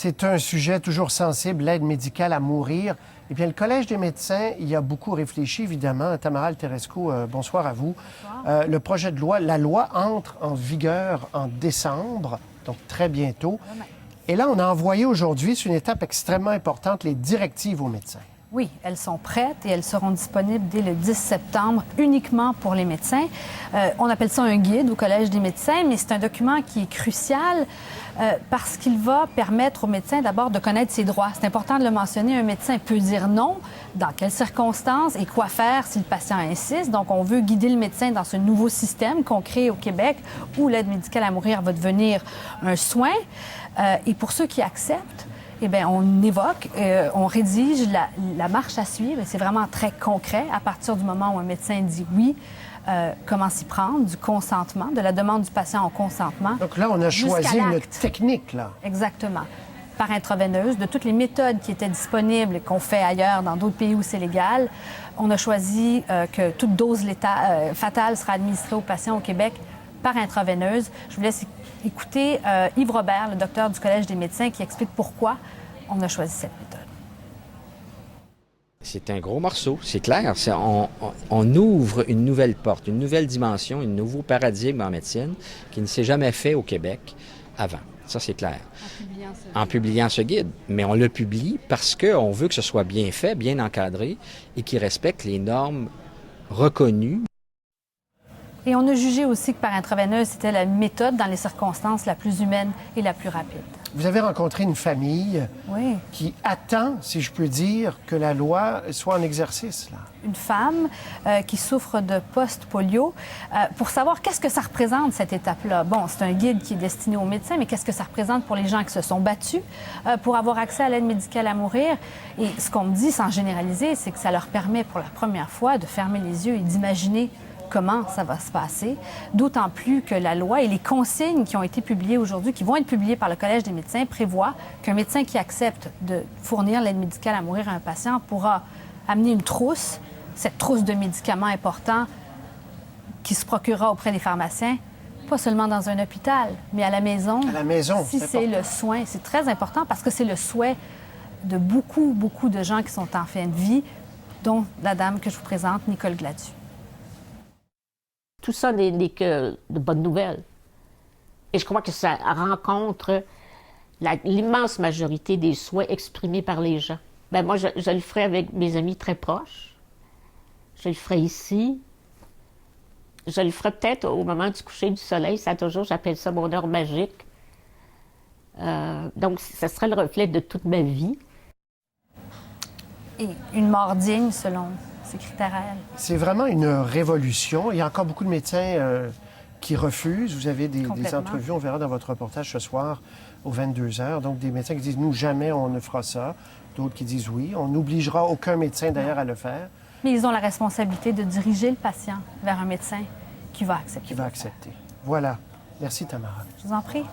C'est un sujet toujours sensible, l'aide médicale à mourir. Eh bien, le Collège des médecins y a beaucoup réfléchi, évidemment. Tamara Teresco, bonsoir à vous. Bonsoir. Le projet de loi, la loi entre en vigueur en décembre, donc très bientôt. Et là, on a envoyé aujourd'hui, c'est une étape extrêmement importante, les directives aux médecins. Oui, elles sont prêtes et elles seront disponibles dès le 10 septembre uniquement pour les médecins. On appelle ça un guide au Collège des médecins, mais c'est un document qui est crucial parce qu'il va permettre aux médecins d'abord de connaître ses droits. C'est important de le mentionner. Un médecin peut dire non, dans quelles circonstances et quoi faire si le patient insiste. Donc, on veut guider le médecin dans ce nouveau système qu'on crée au Québec où l'aide médicale à mourir va devenir un soin. Et pour ceux qui acceptent, eh bien, on évoque, on rédige la marche à suivre, et c'est vraiment très concret. À partir du moment où un médecin dit oui, comment s'y prendre, du consentement, de la demande du patient en consentement. Donc là, on a choisi une technique, là. Exactement. Par intraveineuse, de toutes les méthodes qui étaient disponibles et qu'on fait ailleurs dans d'autres pays où c'est légal, on a choisi que toute dose fatale sera administrée aux patients au Québec par intraveineuse. Je vous laisse écouter Yves Robert, le docteur du Collège des médecins, qui explique pourquoi on a choisi cette méthode. C'est un gros morceau, c'est clair. On ouvre une nouvelle porte, une nouvelle dimension, un nouveau paradigme en médecine qui ne s'est jamais fait au Québec avant. Ça, c'est clair. En publiant ce guide. Mais on le publie parce qu'on veut que ce soit bien fait, bien encadré et qui respecte les normes reconnues. Et on a jugé aussi que par intraveineuse, c'était la méthode dans les circonstances la plus humaine et la plus rapide. Vous avez rencontré une famille qui attend, si je peux dire, que la loi soit en exercice, là. Une femme qui souffre de post-polio. Pour savoir qu'est-ce que ça représente, cette étape-là. Bon, c'est un guide qui est destiné aux médecins, mais qu'est-ce que ça représente pour les gens qui se sont battus pour avoir accès à l'aide médicale à mourir? Et ce qu'on me dit, sans généraliser, c'est que ça leur permet pour la première fois de fermer les yeux et d'imaginer comment ça va se passer, d'autant plus que la loi et les consignes qui ont été publiées aujourd'hui, qui vont être publiées par le Collège des médecins, prévoient qu'un médecin qui accepte de fournir l'aide médicale à mourir à un patient pourra amener une trousse, cette trousse de médicaments importants qui se procurera auprès des pharmaciens, pas seulement dans un hôpital, mais à la maison. À la maison, si c'est le soin. C'est très important parce que c'est le souhait de beaucoup, beaucoup de gens qui sont en fin de vie, dont la dame que je vous présente, Nicole Gladu. Tout ça n'est que de bonnes nouvelles. Et je crois que ça rencontre l'immense majorité des souhaits exprimés par les gens. Bien, moi, je le ferai avec mes amis très proches. Je le ferai ici. Je le ferai peut-être au moment du coucher du soleil. Ça, toujours, j'appelle ça mon heure magique. Donc, ça sera le reflet de toute ma vie. Et une mort digne, selon ces critères à elle. C'est vraiment une révolution. Il y a encore beaucoup de médecins qui refusent. Vous avez des entrevues, on verra dans votre reportage ce soir aux 22h. Donc, des médecins qui disent, nous, jamais on ne fera ça. D'autres qui disent oui. On n'obligera aucun médecin, d'ailleurs, à le faire. Mais ils ont la responsabilité de diriger le patient vers un médecin qui va accepter. Qui va accepter. Voilà. Merci, Tamara. Je vous en prie.